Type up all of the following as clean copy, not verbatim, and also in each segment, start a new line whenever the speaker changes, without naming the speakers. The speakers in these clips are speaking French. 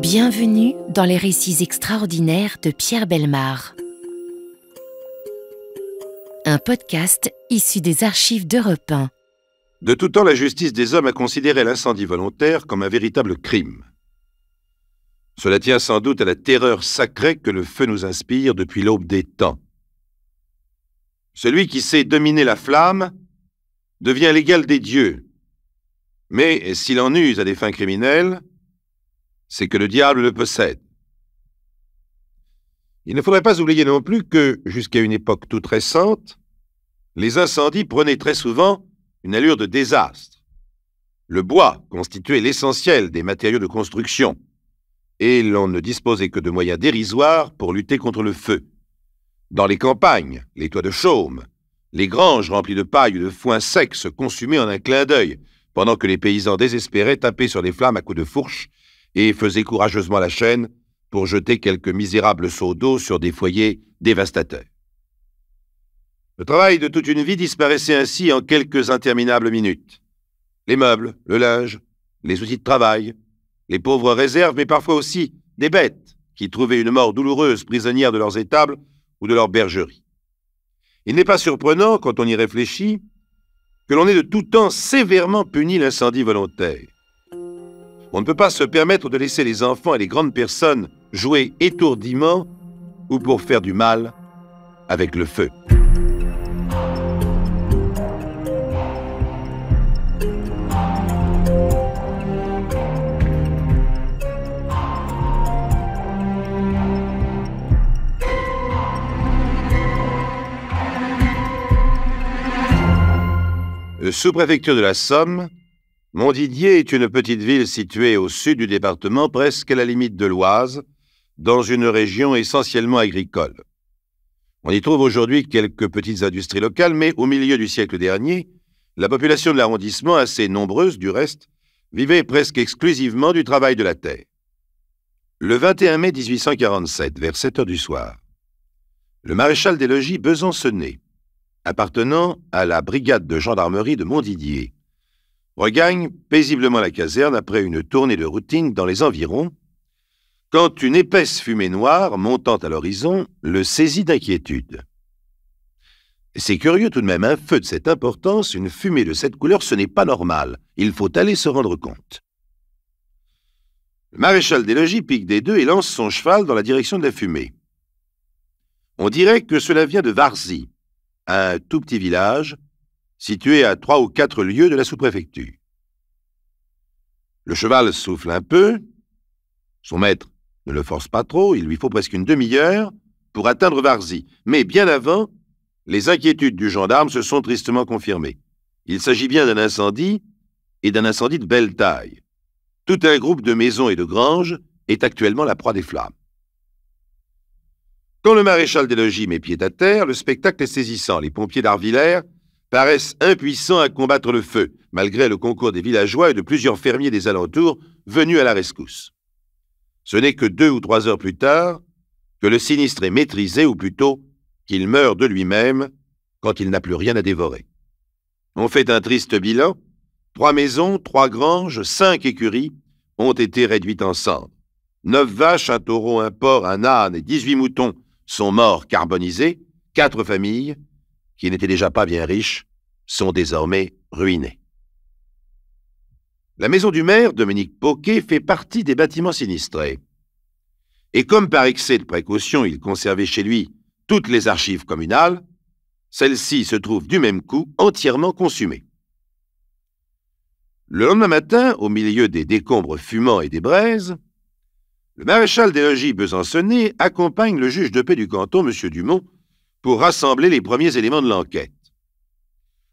Bienvenue dans les récits extraordinaires de Pierre Bellemare. Un podcast issu des archives d'Europe 1.
De tout temps, la justice des hommes a considéré l'incendie volontaire comme un véritable crime. Cela tient sans doute à la terreur sacrée que le feu nous inspire depuis l'aube des temps. Celui qui sait dominer la flamme devient l'égal des dieux. Mais s'il en use à des fins criminelles, c'est que le diable le possède. Il ne faudrait pas oublier non plus que, jusqu'à une époque toute récente, les incendies prenaient très souvent une allure de désastre. Le bois constituait l'essentiel des matériaux de construction, et l'on ne disposait que de moyens dérisoires pour lutter contre le feu. Dans les campagnes, les toits de chaume, les granges remplies de paille ou de foin sec se consumaient en un clin d'œil, pendant que les paysans désespérés tapaient sur les flammes à coups de fourche et faisaient courageusement la chaîne pour jeter quelques misérables seaux d'eau sur des foyers dévastateurs. Le travail de toute une vie disparaissait ainsi en quelques interminables minutes. Les meubles, le linge, les outils de travail, les pauvres réserves, mais parfois aussi des bêtes qui trouvaient une mort douloureuse prisonnières de leurs étables ou de leurs bergeries. Il n'est pas surprenant, quand on y réfléchit, que l'on ait de tout temps sévèrement puni l'incendie volontaire. On ne peut pas se permettre de laisser les enfants et les grandes personnes jouer étourdiment ou pour faire du mal avec le feu. Sous-préfecture de la Somme, Montdidier est une petite ville située au sud du département, presque à la limite de l'Oise, dans une région essentiellement agricole. On y trouve aujourd'hui quelques petites industries locales, mais au milieu du siècle dernier, la population de l'arrondissement, assez nombreuse du reste, vivait presque exclusivement du travail de la terre. Le 21 mai 1847, vers 7 heures du soir, le maréchal des logis besançonnais, appartenant à la brigade de gendarmerie de Montdidier, regagne paisiblement la caserne après une tournée de routine dans les environs, quand une épaisse fumée noire, montant à l'horizon, le saisit d'inquiétude. C'est curieux tout de même, un feu de cette importance, une fumée de cette couleur, ce n'est pas normal. Il faut aller se rendre compte. Le maréchal des logis pique des deux et lance son cheval dans la direction de la fumée. On dirait que cela vient de Varzy, un tout petit village situé à 3 ou 4 lieues de la sous-préfecture. Le cheval souffle un peu, son maître ne le force pas trop, il lui faut presque une demi-heure pour atteindre Varzy. Mais bien avant, les inquiétudes du gendarme se sont tristement confirmées. Il s'agit bien d'un incendie, et d'un incendie de belle taille. Tout un groupe de maisons et de granges est actuellement la proie des flammes. Quand le maréchal des logis met pied à terre, le spectacle est saisissant. Les pompiers d'Arvillers paraissent impuissants à combattre le feu, malgré le concours des villageois et de plusieurs fermiers des alentours venus à la rescousse. Ce n'est que 2 ou 3 heures plus tard que le sinistre est maîtrisé, ou plutôt qu'il meurt de lui-même quand il n'a plus rien à dévorer. On fait un triste bilan. 3 maisons, 3 granges, 5 écuries ont été réduites en cendres. 9 vaches, un taureau, un porc, un âne et 18 moutons sont morts carbonisés. 4 familles, qui n'étaient déjà pas bien riches, sont désormais ruinées. La maison du maire, Dominique Pauquet, fait partie des bâtiments sinistrés. Et comme par excès de précaution, il conservait chez lui toutes les archives communales, celles-ci se trouvent du même coup entièrement consumées. Le lendemain matin, au milieu des décombres fumants et des braises, le maréchal des logis besançonnais accompagne le juge de paix du canton, M. Dumont, pour rassembler les premiers éléments de l'enquête.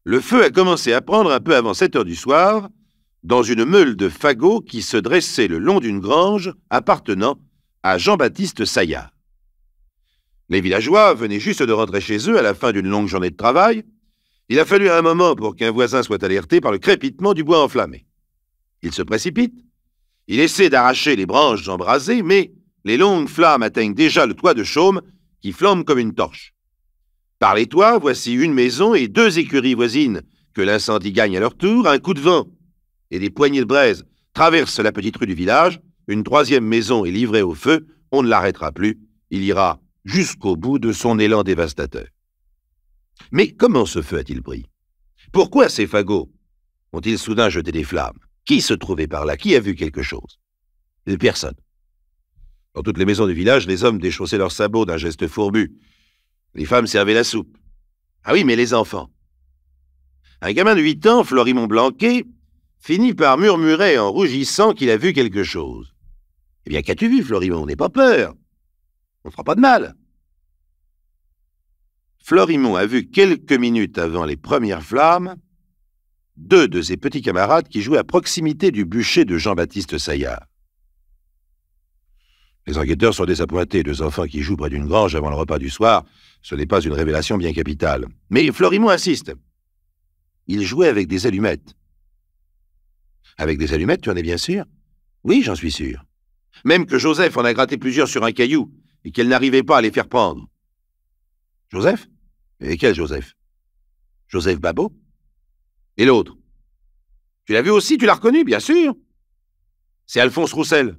Le feu a commencé à prendre un peu avant 7 heures du soir, dans une meule de fagots qui se dressait le long d'une grange appartenant à Jean-Baptiste Saillard. Les villageois venaient juste de rentrer chez eux à la fin d'une longue journée de travail. Il a fallu un moment pour qu'un voisin soit alerté par le crépitement du bois enflammé. Il se précipite, il essaie d'arracher les branches embrasées, mais les longues flammes atteignent déjà le toit de chaume qui flambe comme une torche. Par les toits, voici une maison et 2 écuries voisines que l'incendie gagne à leur tour. Un coup de vent et des poignées de braise traversent la petite rue du village une troisième maison est livrée au feu, on ne l'arrêtera plus, il ira jusqu'au bout de son élan dévastateur. Mais comment ce feu a-t-il pris? Pourquoi ces fagots ont-ils soudain jeté des flammes? Qui se trouvait par là? Qui a vu quelque chose? Personne. Dans toutes les maisons du village, les hommes déchaussaient leurs sabots d'un geste fourbu. Les femmes servaient la soupe. Ah oui, mais les enfants. Un gamin de 8 ans, Florimond Blanquet, finit par murmurer en rougissant qu'il a vu quelque chose. Eh bien, qu'as-tu vu, Florimond? N'aie pas peur. On ne fera pas de mal. Florimond a vu quelques minutes avant les premières flammes 2 de ses petits camarades qui jouaient à proximité du bûcher de Jean-Baptiste Saillard. Les enquêteurs sont désappointés. 2 enfants qui jouent près d'une grange avant le repas du soir, ce n'est pas une révélation bien capitale. Mais Florimond insiste. Ils jouaient avec des allumettes. Avec des allumettes, tu en es bien sûr? Oui, j'en suis sûr. Même que Joseph en a gratté plusieurs sur un caillou et qu'elle n'arrivait pas à les faire prendre. Joseph? Et quel Joseph? Joseph Babot? Et l'autre? Tu l'as vu aussi, tu l'as reconnu, bien sûr. C'est Alphonse Roussel.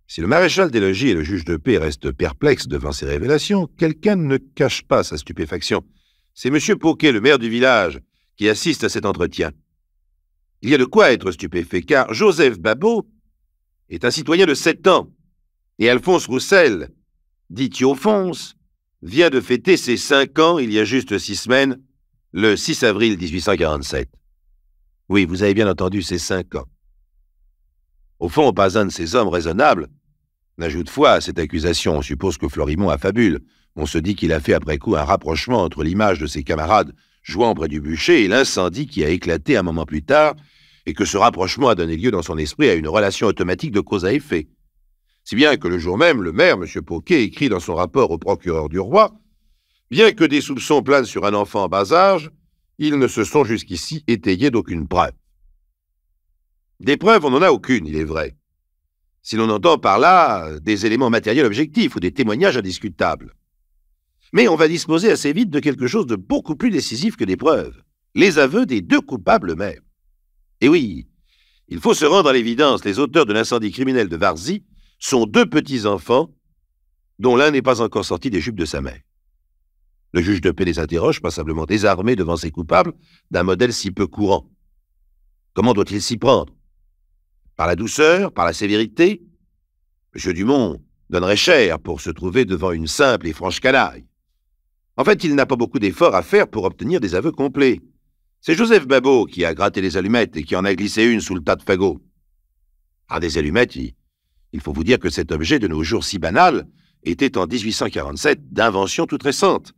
Si le maréchal des logis et le juge de paix restent perplexes devant ces révélations, quelqu'un ne cache pas sa stupéfaction. C'est M. Pauquet, le maire du village, qui assiste à cet entretien. Il y a de quoi être stupéfait, car Joseph Babot est un citoyen de 7 ans, et Alphonse Roussel, dit Thiophonse, vient de fêter ses 5 ans il y a juste 6 semaines, le 6 avril 1847. Oui, vous avez bien entendu, ses 5 ans. Au fond, pas un de ces hommes raisonnables n'ajoute foi à cette accusation. On suppose que Florimond affabule. On se dit qu'il a fait après coup un rapprochement entre l'image de ses camarades jouant près du bûcher et l'incendie qui a éclaté un moment plus tard, et que ce rapprochement a donné lieu dans son esprit à une relation automatique de cause à effet. Si bien que le jour même, le maire, M. Pauquet, écrit dans son rapport au procureur du roi « Bien que des soupçons planent sur un enfant en bas âge, ils ne se sont jusqu'ici étayés d'aucune preuve. » Des preuves, on n'en a aucune, il est vrai. Si l'on entend par là des éléments matériels objectifs ou des témoignages indiscutables. Mais on va disposer assez vite de quelque chose de beaucoup plus décisif que des preuves. Les aveux des 2 coupables eux-mêmes. Et oui, il faut se rendre à l'évidence, les auteurs de l'incendie criminel de Varzy sont 2 petits-enfants dont l'un n'est pas encore sorti des jupes de sa mère. Le juge de paix les interroge, passablement désarmé devant ces coupables, d'un modèle si peu courant. Comment doit-il s'y prendre? Par la douceur, par la sévérité? M. Dumont donnerait cher pour se trouver devant une simple et franche canaille. En fait, il n'a pas beaucoup d'efforts à faire pour obtenir des aveux complets. C'est Joseph Babot qui a gratté les allumettes et qui en a glissé une sous le tas de fagots. Ah, des allumettes, il faut vous dire que cet objet de nos jours si banal était en 1847 d'invention toute récente.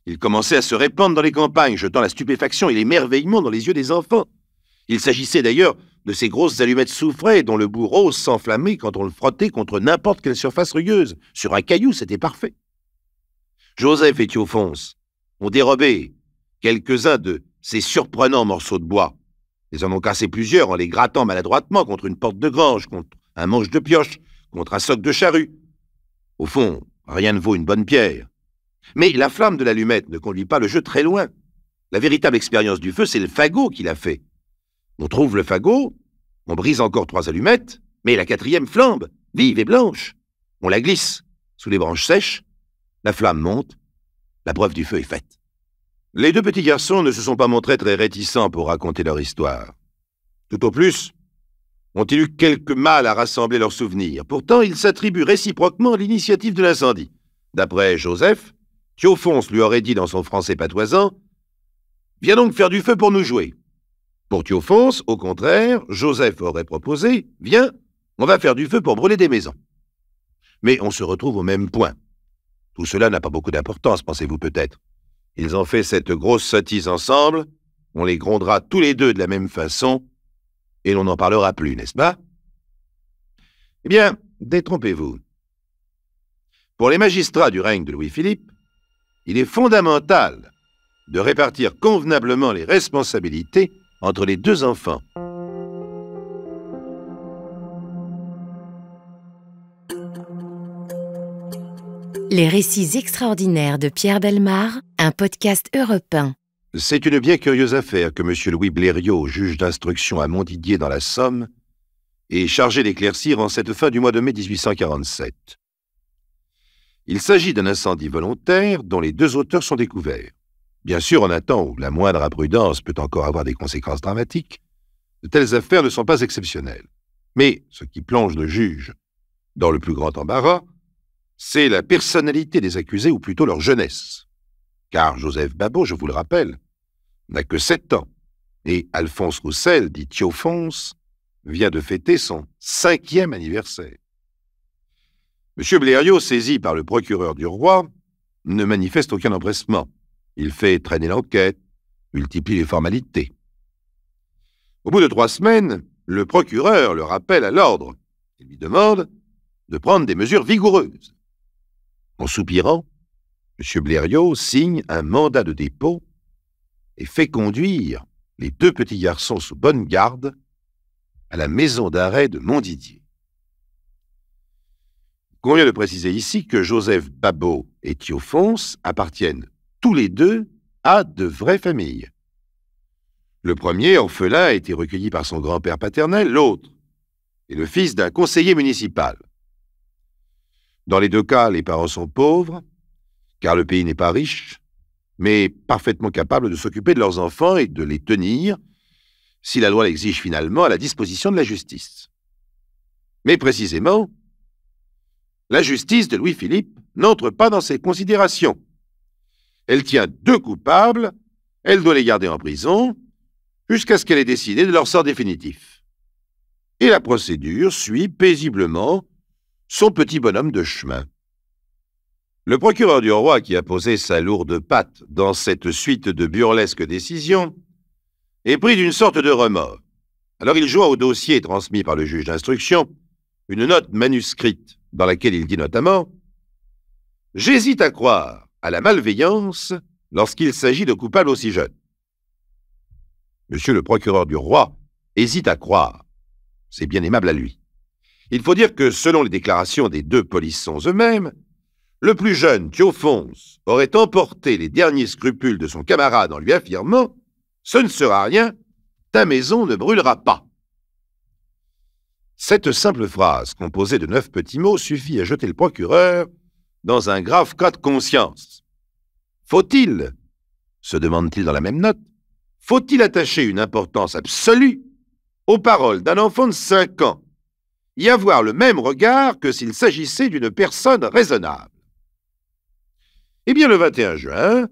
Il commençait à se répandre dans les campagnes, jetant la stupéfaction et l'émerveillement dans les yeux des enfants. Il s'agissait d'ailleurs de ces grosses allumettes soufrées dont le bout rose s'enflammait quand on le frottait contre n'importe quelle surface rugueuse. Sur un caillou, c'était parfait. Joseph et Thiophonse ont dérobé quelques-uns de ces surprenants morceaux de bois. Ils en ont cassé plusieurs en les grattant maladroitement contre une porte de grange, contre un manche de pioche, contre un soc de charrue. Au fond, rien ne vaut une bonne pierre. Mais la flamme de l'allumette ne conduit pas le jeu très loin. La véritable expérience du feu, c'est le fagot qui l'a fait. On trouve le fagot, on brise encore 3 allumettes, mais la 4e flambe, vive et blanche. On la glisse sous les branches sèches, la flamme monte, la preuve du feu est faite. Les 2 petits garçons ne se sont pas montrés très réticents pour raconter leur histoire. Tout au plus, ont-ils eu quelque mal à rassembler leurs souvenirs. Pourtant, ils s'attribuent réciproquement l'initiative de l'incendie. D'après Joseph, Thiophonse lui aurait dit dans son français patoisant « Viens donc faire du feu pour nous jouer ». Pour Thiophonse, au contraire, Joseph aurait proposé « Viens, on va faire du feu pour brûler des maisons ». Mais on se retrouve au même point. Tout cela n'a pas beaucoup d'importance, pensez-vous peut-être. Ils ont fait cette grosse sottise ensemble, on les grondera tous les 2 de la même façon, et l'on n'en parlera plus, n'est-ce pas? Eh bien, détrompez-vous. Pour les magistrats du règne de Louis-Philippe, il est fondamental de répartir convenablement les responsabilités entre les 2 enfants.
Les récits extraordinaires de Pierre Bellemare, un podcast Europe 1.
C'est une bien curieuse affaire que M. Louis Blériot, juge d'instruction à Montdidier dans la Somme, est chargé d'éclaircir en cette fin du mois de mai 1847. Il s'agit d'un incendie volontaire dont les 2 auteurs sont découverts. Bien sûr, en un temps où la moindre imprudence peut encore avoir des conséquences dramatiques, de telles affaires ne sont pas exceptionnelles. Mais ce qui plonge le juge dans le plus grand embarras, c'est la personnalité des accusés, ou plutôt leur jeunesse. Car Joseph Babot, je vous le rappelle, n'a que 7 ans, et Alphonse Roussel, dit Thiophonse, vient de fêter son 5e anniversaire. M. Blériot, saisi par le procureur du roi, ne manifeste aucun empressement. Il fait traîner l'enquête, multiplie les formalités. Au bout de 3 semaines, le procureur le rappelle à l'ordre et lui demande de prendre des mesures vigoureuses. En soupirant, M. Blériot signe un mandat de dépôt et fait conduire les 2 petits garçons sous bonne garde à la maison d'arrêt de Montdidier. Il convient de préciser ici que Joseph Babot et Thiophonse appartiennent tous les 2 à de vraies familles. Le premier, orphelin, a été recueilli par son grand-père paternel, l'autre est le fils d'un conseiller municipal. Dans les 2 cas, les parents sont pauvres, car le pays n'est pas riche, mais parfaitement capables de s'occuper de leurs enfants et de les tenir, si la loi l'exige finalement, à la disposition de la justice. Mais précisément, la justice de Louis-Philippe n'entre pas dans ces considérations. Elle tient 2 coupables, elle doit les garder en prison, jusqu'à ce qu'elle ait décidé de leur sort définitif. Et la procédure suit paisiblement son petit bonhomme de chemin. Le procureur du roi, qui a posé sa lourde patte dans cette suite de burlesques décisions, est pris d'une sorte de remords. Alors il joint au dossier transmis par le juge d'instruction une note manuscrite dans laquelle il dit notamment « J'hésite à croire à la malveillance lorsqu'il s'agit de coupables aussi jeunes. » Monsieur le procureur du roi hésite à croire. C'est bien aimable à lui. Il faut dire que, selon les déclarations des 2 polissons eux-mêmes, le plus jeune, Thiophonse, aurait emporté les derniers scrupules de son camarade en lui affirmant « Ce ne sera rien, ta maison ne brûlera pas ». Cette simple phrase, composée de 9 petits mots, suffit à jeter le procureur dans un grave cas de conscience. Faut-il, se demande-t-il dans la même note, faut-il attacher une importance absolue aux paroles d'un enfant de 5 ans, y avoir le même regard que s'il s'agissait d'une personne raisonnable? Eh bien, le 21 juin,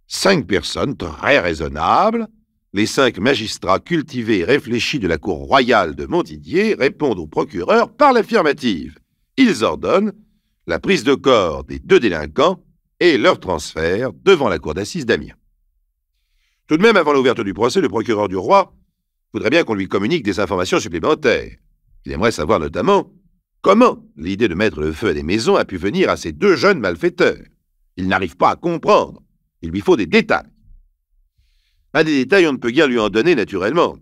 5 personnes très raisonnables, les 5 magistrats cultivés et réfléchis de la cour royale de Montdidier, répondent au procureur par l'affirmative. Ils ordonnent la prise de corps des 2 délinquants et leur transfert devant la cour d'assises d'Amiens. Tout de même, avant l'ouverture du procès, le procureur du roi voudrait bien qu'on lui communique des informations supplémentaires. Il aimerait savoir notamment comment l'idée de mettre le feu à des maisons a pu venir à ces 2 jeunes malfaiteurs. Il n'arrive pas à comprendre. Il lui faut des détails. À des détails, on ne peut guère lui en donner naturellement.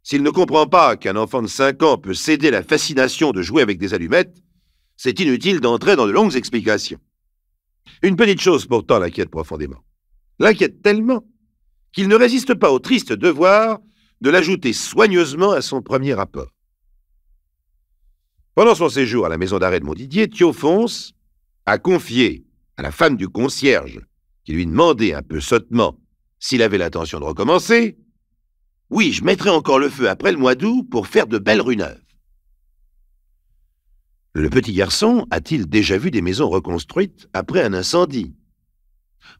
S'il ne comprend pas qu'un enfant de 5 ans peut céder la fascination de jouer avec des allumettes, c'est inutile d'entrer dans de longues explications. Une petite chose pourtant l'inquiète profondément. L'inquiète tellement qu'il ne résiste pas au triste devoir de l'ajouter soigneusement à son premier rapport. Pendant son séjour à la maison d'arrêt de Montdidier, Thiophonse a confié à la femme du concierge, qui lui demandait un peu sottement s'il avait l'intention de recommencer, « Oui, je mettrai encore le feu après le mois d'août pour faire de belles rues neuves. » Le petit garçon a-t-il déjà vu des maisons reconstruites après un incendie?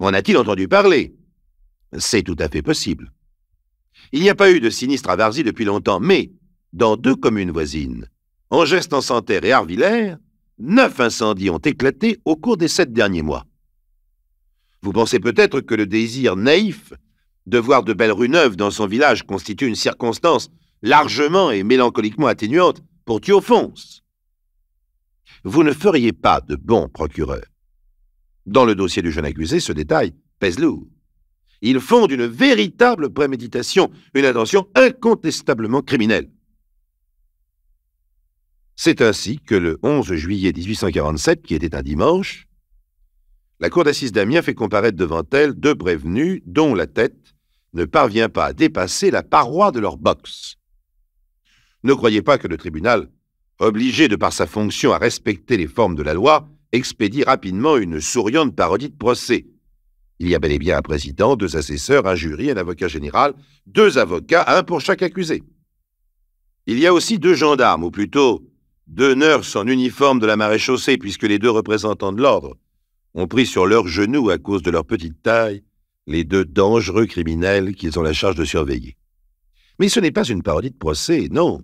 En a-t-il entendu parler? C'est tout à fait possible. Il n'y a pas eu de sinistre à Varzy depuis longtemps, mais dans 2 communes voisines, Angest-en-Santerre et Arvillers, 9 incendies ont éclaté au cours des 7 derniers mois. Vous pensez peut-être que le désir naïf de voir de belles rues neuves dans son village constitue une circonstance largement et mélancoliquement atténuante pour Thiophonse. Vous ne feriez pas de bon procureur. Dans le dossier du jeune accusé, ce détail pèse lourd. Il fonde une véritable préméditation, une intention incontestablement criminelle. C'est ainsi que le 11 juillet 1847, qui était un dimanche, la cour d'assises d'Amiens fait comparaître devant elle 2 prévenus dont la tête ne parvient pas à dépasser la paroi de leur box. Ne croyez pas que le tribunal, obligé de par sa fonction à respecter les formes de la loi, expédie rapidement une souriante parodie de procès. Il y a bel et bien un président, 2 assesseurs, un jury, un avocat général, 2 avocats, un pour chaque accusé. Il y a aussi 2 gendarmes, ou plutôt 2 nurses en uniforme de la maréchaussée, puisque les 2 représentants de l'ordre ont pris sur leurs genoux, à cause de leur petite taille, les 2 dangereux criminels qu'ils ont la charge de surveiller. Mais ce n'est pas une parodie de procès, non,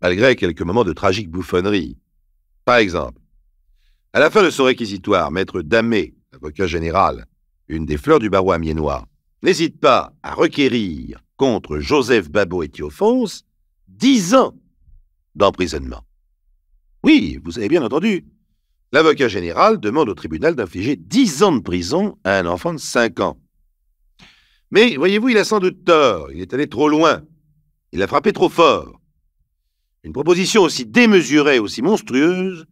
malgré quelques moments de tragique bouffonnerie. Par exemple, à la fin de son réquisitoire, maître Damé, avocat général, une des fleurs du barreau amiénois, n'hésite pas à requérir contre Joseph Babot et Théophonse 10 ans d'emprisonnement. Oui, vous avez bien entendu. L'avocat général demande au tribunal d'infliger 10 ans de prison à un enfant de 5 ans. Mais, voyez-vous, il a sans doute tort. Il est allé trop loin. Il a frappé trop fort. Une proposition aussi démesurée, aussi monstrueuse,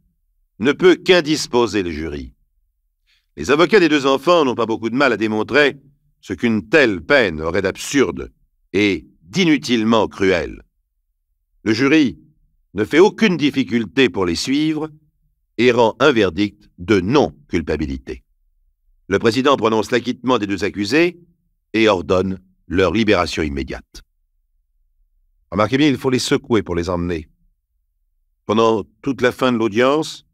ne peut qu'indisposer le jury. Les avocats des 2 enfants n'ont pas beaucoup de mal à démontrer ce qu'une telle peine aurait d'absurde et d'inutilement cruel. Le jury ne fait aucune difficulté pour les suivre et rend un verdict de non-culpabilité. Le président prononce l'acquittement des 2 accusés et ordonne leur libération immédiate. Remarquez bien, il faut les secouer pour les emmener. Pendant toute la fin de l'audience,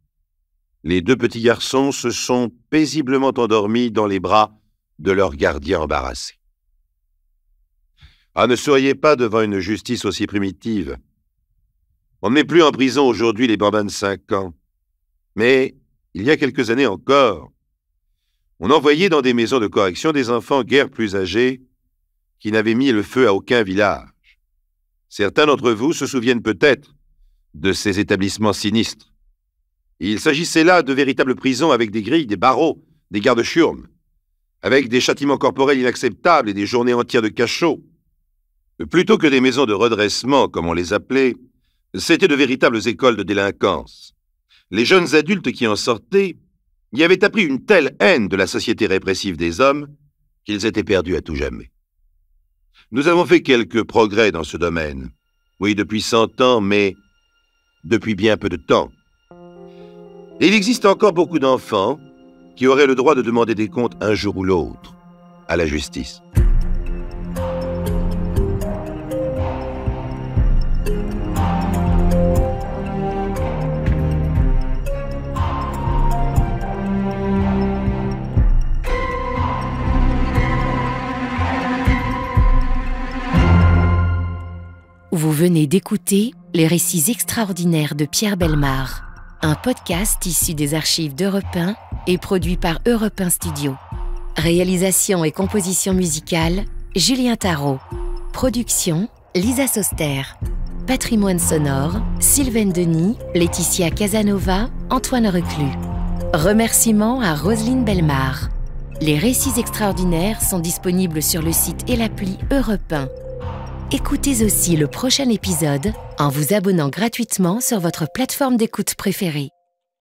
les 2 petits garçons se sont paisiblement endormis dans les bras de leur gardien embarrassé. Ah, ne soyez pas devant une justice aussi primitive. On ne met plus en prison aujourd'hui les bambins de 5 ans. Mais, il y a quelques années encore, on envoyait dans des maisons de correction des enfants guère plus âgés qui n'avaient mis le feu à aucun village. Certains d'entre vous se souviennent peut-être de ces établissements sinistres. Il s'agissait là de véritables prisons avec des grilles, des barreaux, des gardes-chiourmes, avec des châtiments corporels inacceptables et des journées entières de cachot. Plutôt que des maisons de redressement, comme on les appelait, c'étaient de véritables écoles de délinquance. Les jeunes adultes qui en sortaient y avaient appris une telle haine de la société répressive des hommes qu'ils étaient perdus à tout jamais. Nous avons fait quelques progrès dans ce domaine. Oui, depuis 100 ans, mais depuis bien peu de temps. Et il existe encore beaucoup d'enfants qui auraient le droit de demander des comptes un jour ou l'autre à la justice.
Vous venez d'écouter Les récits extraordinaires de Pierre Bellemare, un podcast issu des archives d'Europe 1 et produit par Europe 1 Studio. Réalisation et composition musicale, Julien Tarot. Production, Lisa Soster. Patrimoine sonore, Sylvaine Denis, Laetitia Casanova, Antoine Reclus. Remerciements à Roselyne Bellemare. Les récits extraordinaires sont disponibles sur le site et l'appli Europe 1. Écoutez aussi le prochain épisode en vous abonnant gratuitement sur votre plateforme d'écoute préférée.